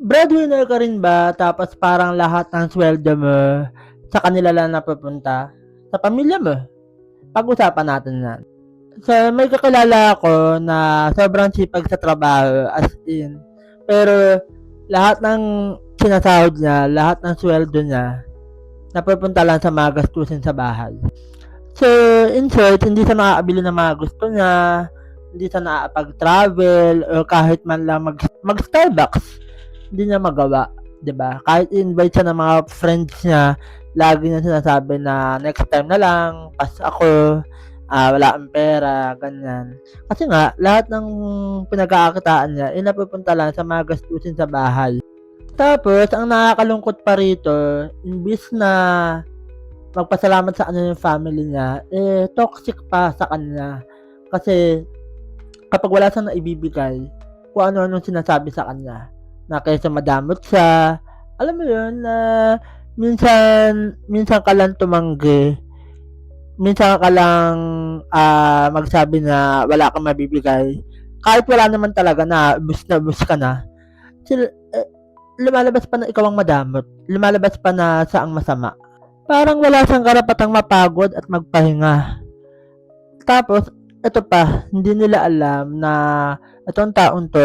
Breadwinner ka rin ba tapos parang lahat ng sweldo mo sa kanila lang napupunta? Sa pamilya mo? Pag-usapan natin yan. So, may kakilala ako na sobrang sipag sa trabaho, as in. Pero, lahat ng sinasahod niya, lahat ng sweldo niya, napupunta lang sa mga gastusin sa bahay. So, in short, hindi siya nakakabili ng mga gusto niya, hindi siya nakakapag-travel, o kahit man lang mag-Starbucks, hindi niya magawa, 'di ba? Kahit invite siya ng mga friends niya, lagi niya sinasabi na next time na lang, pas ako, wala akong pera, ganyan. Kasi nga, lahat ng pinag-aakitaan niya, napupunta lang sa mga gastusin sa bahay. Tapos, ang nakakalungkot pa rito, imbis na magpasalamat sa kanya yung family niya, toxic pa sa kanya. Kasi, kapag wala siyang naibibigay, kung ano-ano sinasabi sa kanya, na kaysa madamot siya, alam mo yun, na minsan ka lang tumanggi, minsan ka lang magsabi na wala kang mabibigay, kahit wala naman talaga na bus ka na, sila, lumalabas pa na ikaw ang madamot, lumalabas pa na sa ang masama. Parang wala siyang karapatang mapagod at magpahinga. Tapos, ito pa, hindi nila alam na itong taon to,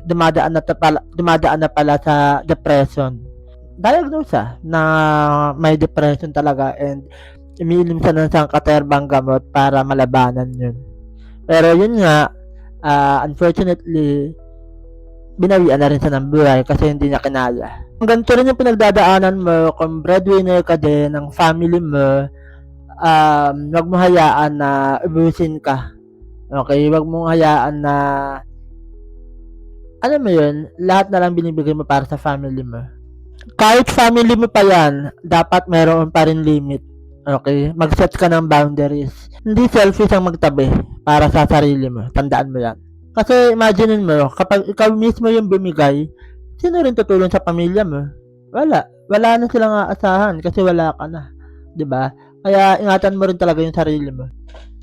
dumadaan na pala sa depression. Diagnose siya na may depression talaga and umiinom siya ng sangkaterbang gamot para malabanan yun. Pero yun nga, unfortunately, binawian na rin siya ng buhay kasi hindi niya kinaya. Kung ganito rin yung pinagdadaanan mo, kung breadwinner ka din ng family mo, wag mo hayaan na ubusin ka. Okay, wag mo hayaan na alam mo yun, lahat na lang binibigay mo para sa family mo. Kahit family mo pa yan, dapat meron pa rin limit. Okay? Mag-set ka ng boundaries. Hindi selfish ang magtabi para sa sarili mo. Tandaan mo yan. Kasi imagine mo, kapag ikaw mismo yung bumigay, sino rin tutulong sa pamilya mo? Wala. Wala na silang aasahan kasi wala ka na. 'Di ba? Kaya ingatan mo rin talaga yung sarili mo.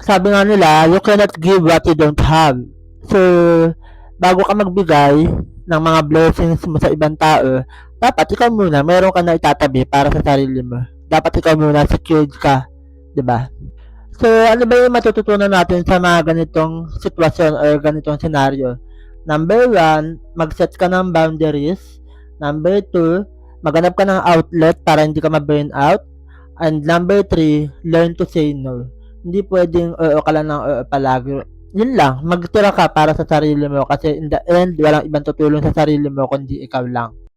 Sabi nga nila, you cannot give what you don't have. So, bago ka magbigay ng mga blessings mo sa ibang tao, dapat ikaw muna, meron ka na itatabi para sa sarili mo. Dapat ikaw muna secured ka, 'di ba? So, ano ba yung matututunan natin sa mga ganitong sitwasyon or ganitong senaryo? Number 1, mag-set ka ng boundaries. Number 2, maghanap ka ng outlet para hindi ka ma-burn out. And number 3, learn to say no. Hindi pwedeng oo ka lang ng oo palagi. Yun lang, magtira ka para sa sarili mo kasi in the end, walang ibang tutulong sa sarili mo kundi ikaw lang.